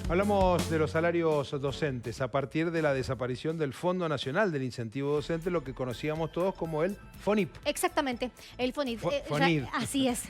Hablamos de los salarios docentes a partir de la desaparición del Fondo Nacional del Incentivo Docente, lo que conocíamos todos como el FONIP. Exactamente, el FONIP. FONIP. Así es,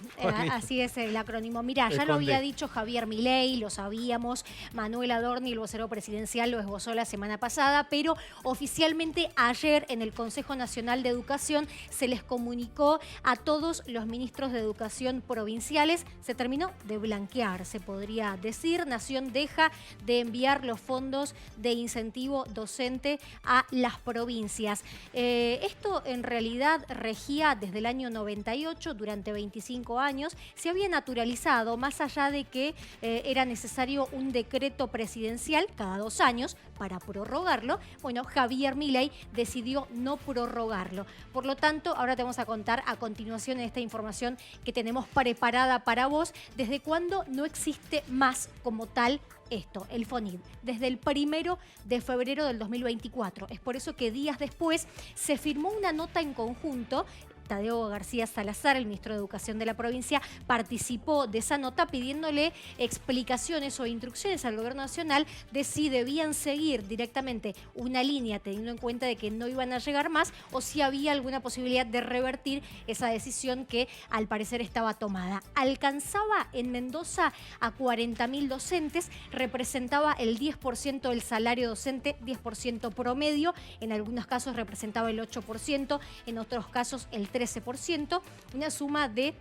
así es el acrónimo. Mirá, ya lo había dicho Javier Milei, lo sabíamos, Manuel Adorni, el vocero presidencial, lo esbozó la semana pasada, pero oficialmente ayer en el Consejo Nacional de Educación se les comunicó a todos los ministros de Educación provinciales, se terminó de blanquear, se podría decir. Nación deja de enviar los fondos de incentivo docente a las provincias. Esto en realidad regía desde el año 98, durante 25 años, se había naturalizado, más allá de que era necesario un decreto presidencial cada 2 años para prorrogarlo. Bueno, Javier Milei decidió no prorrogarlo. Por lo tanto, ahora te vamos a contar a continuación esta información que tenemos preparada para vos, desde cuándo no existe más como tal esto, el FONIP, desde el 1 de febrero del 2024. Es por eso que días después se firmó una nota en conjunto. Tadeo García Salazar, el ministro de Educación de la provincia, participó de esa nota pidiéndole explicaciones o instrucciones al gobierno nacional de si debían seguir directamente una línea teniendo en cuenta de que no iban a llegar más o si había alguna posibilidad de revertir esa decisión que al parecer estaba tomada. Alcanzaba en Mendoza a 40.000 docentes, representaba el 10% del salario docente, 10% promedio, en algunos casos representaba el 8%, en otros casos el 13%, una suma de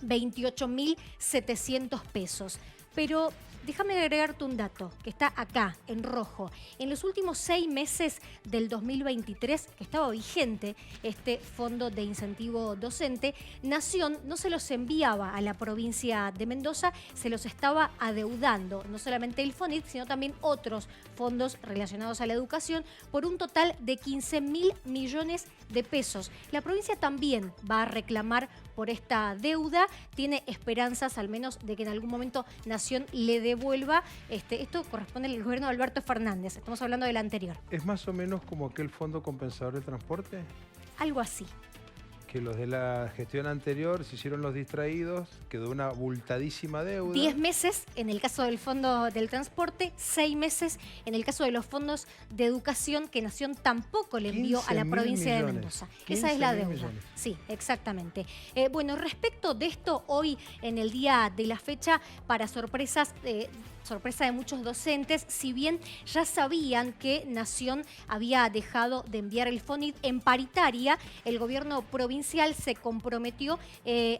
28.700 pesos. Pero déjame agregarte un dato que está acá, en rojo. En los últimos 6 meses del 2023, que estaba vigente este fondo de incentivo docente, Nación no se los enviaba a la provincia de Mendoza, se los estaba adeudando, no solamente el FONIP, sino también otros fondos relacionados a la educación, por un total de 15.000 millones de pesos. La provincia también va a reclamar por esta deuda, tiene esperanzas al menos de que en algún momento Nación le devuelva. Esto corresponde al gobierno de Alberto Fernández, estamos hablando del anterior. ¿Es más o menos como aquel fondo compensador de transporte? Algo así. Que los de la gestión anterior se hicieron los distraídos, quedó una abultadísima deuda. 10 meses en el caso del Fondo del Transporte, 6 meses en el caso de los fondos de educación que Nación tampoco le envió a la provincia de Mendoza. Esa es la deuda. Millones. Sí, exactamente. Bueno, respecto de esto, hoy en el día de la fecha, para sorpresa de muchos docentes, si bien ya sabían que Nación había dejado de enviar el FONIP en paritaria, el gobierno provincial se comprometió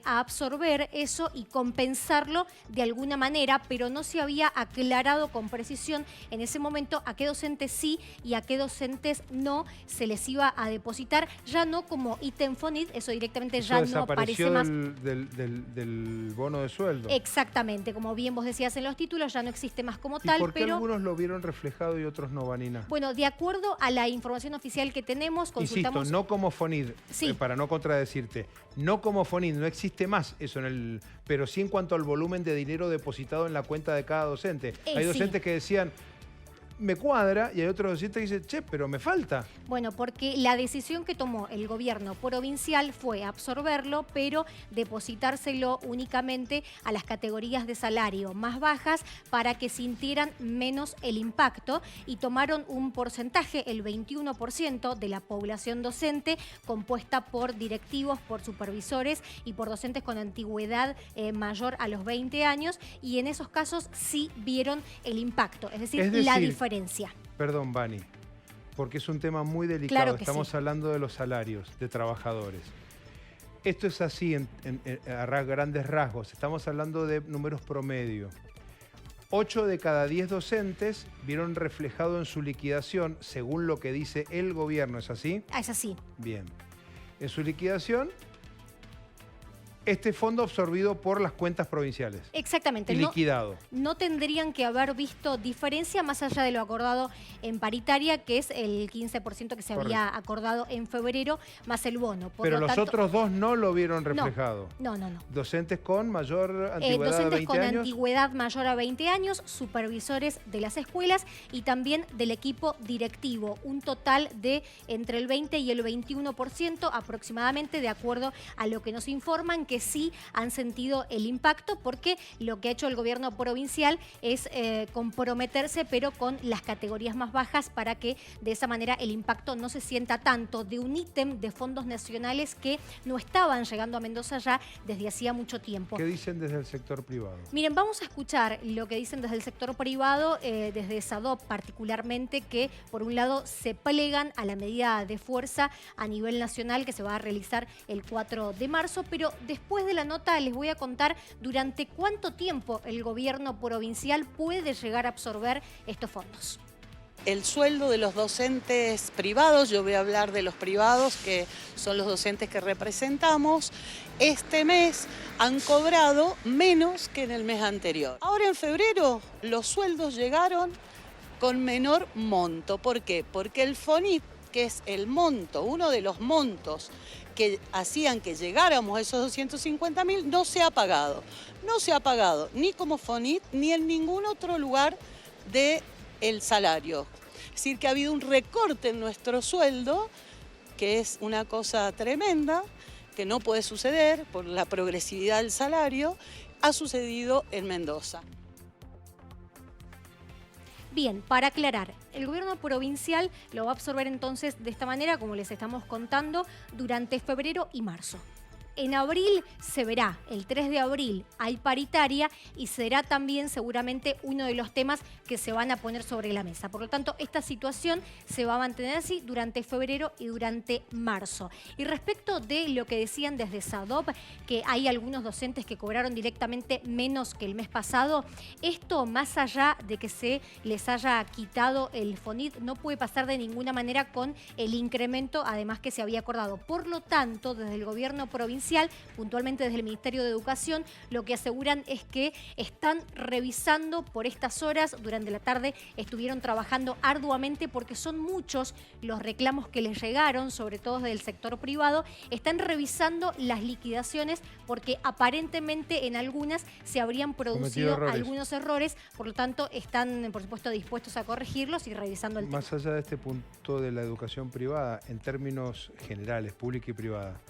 a absorber eso y compensarlo de alguna manera, pero no se había aclarado con precisión en ese momento a qué docentes sí y a qué docentes no se les iba a depositar, ya no como ítem FONIP, eso directamente ya no aparece más. Del bono de sueldo. Exactamente, como bien vos decías en los títulos, ya no existe más como tal. ¿Y por qué algunos lo vieron reflejado y otros no, Vanina? Bueno, de acuerdo a la información oficial que tenemos, consultamos... Insisto, no como FONID, sí. Para no contradecirte, no como FONID, no existe más eso en el... Pero sí en cuanto al volumen de dinero depositado en la cuenta de cada docente. Hay docentes que decían, me cuadra, y hay otros docentes que dicen, che, pero me falta. Bueno, porque la decisión que tomó el gobierno provincial fue absorberlo, pero depositárselo únicamente a las categorías de salario más bajas para que sintieran menos el impacto, y tomaron un porcentaje, el 21% de la población docente, compuesta por directivos, por supervisores y por docentes con antigüedad mayor a los 20 años, y en esos casos sí vieron el impacto, es decir, la diferencia. Perdón, Vani, porque es un tema muy delicado. Claro que estamos sí. hablando de los salarios de trabajadores. Esto es así a grandes rasgos. Estamos hablando de números promedio. 8 de cada 10 docentes vieron reflejado en su liquidación, según lo que dice el gobierno. ¿Es así? Es así. Bien. En su liquidación, este fondo absorbido por las cuentas provinciales. Exactamente. Y liquidado. No tendrían que haber visto diferencia más allá de lo acordado en paritaria, que es el 15% que se había acordado en febrero, más el bono. Pero los otros dos no lo vieron reflejado. No. Docentes con mayor antigüedad docentes a 20 con años. Antigüedad mayor a 20 años, supervisores de las escuelas y también del equipo directivo. Un total de entre el 20 y el 21% aproximadamente, de acuerdo a lo que nos informan, que que sí han sentido el impacto, porque lo que ha hecho el gobierno provincial es comprometerse, pero con las categorías más bajas, para que de esa manera el impacto no se sienta tanto de un ítem de fondos nacionales que no estaban llegando a Mendoza ya desde hacía mucho tiempo. ¿Qué dicen desde el sector privado? Miren, vamos a escuchar lo que dicen desde el sector privado, desde SADOP particularmente, que por un lado se plegan a la medida de fuerza a nivel nacional que se va a realizar el 4 de marzo, pero después de la nota les voy a contar durante cuánto tiempo el gobierno provincial puede llegar a absorber estos fondos. El sueldo de los docentes privados, yo voy a hablar de los privados, que son los docentes que representamos, este mes han cobrado menos que en el mes anterior. Ahora en febrero los sueldos llegaron con menor monto. ¿Por qué? Porque el FONIT, que es el monto, uno de los montos que hacían que llegáramos a esos 250.000, no se ha pagado. No se ha pagado ni como FONIT ni en ningún otro lugar del salario. Es decir, que ha habido un recorte en nuestro sueldo, que es una cosa tremenda, que no puede suceder por la progresividad del salario, ha sucedido en Mendoza. Bien, para aclarar, el gobierno provincial lo va a absorber entonces de esta manera, como les estamos contando, durante febrero y marzo. En abril se verá, el 3 de abril hay paritaria y será también seguramente uno de los temas que se van a poner sobre la mesa. Por lo tanto, esta situación se va a mantener así durante febrero y durante marzo. Y respecto de lo que decían desde SADOP, que hay algunos docentes que cobraron directamente menos que el mes pasado, esto más allá de que se les haya quitado el FONIT, no puede pasar de ninguna manera con el incremento, además que se había acordado. Por lo tanto, desde el gobierno provincial, puntualmente desde el Ministerio de Educación, lo que aseguran es que están revisando por estas horas. Durante la tarde estuvieron trabajando arduamente porque son muchos los reclamos que les llegaron, sobre todo del sector privado. Están revisando las liquidaciones porque aparentemente en algunas se habrían producido algunos errores. Por lo tanto, están, por supuesto, dispuestos a corregirlos y revisando el tema. Más allá de este punto de la educación privada, en términos generales, pública y privada,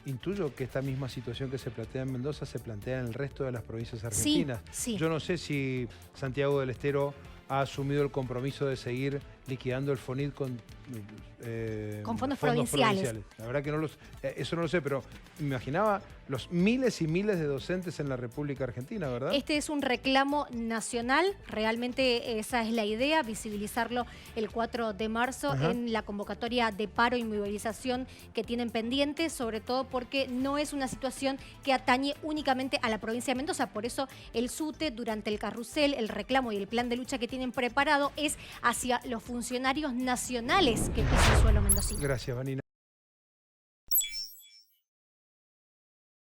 intuyo que esta misma situación que se plantea en Mendoza se plantea en el resto de las provincias argentinas. Sí. Yo no sé si Santiago del Estero ha asumido el compromiso de seguir liquidando el FONIT con fondos provinciales. La verdad que eso no lo sé, pero me imaginaba los miles y miles de docentes en la República Argentina, ¿verdad? Este es un reclamo nacional, realmente esa es la idea, visibilizarlo el 4 de marzo en la convocatoria de paro y movilización que tienen pendientes, sobre todo porque no es una situación que atañe únicamente a la provincia de Mendoza. Por eso el SUTE, durante el carrusel, el reclamo y el plan de lucha que tienen preparado es hacia los funcionarios nacionales que pisan suelo mendocino. Gracias, Vanina.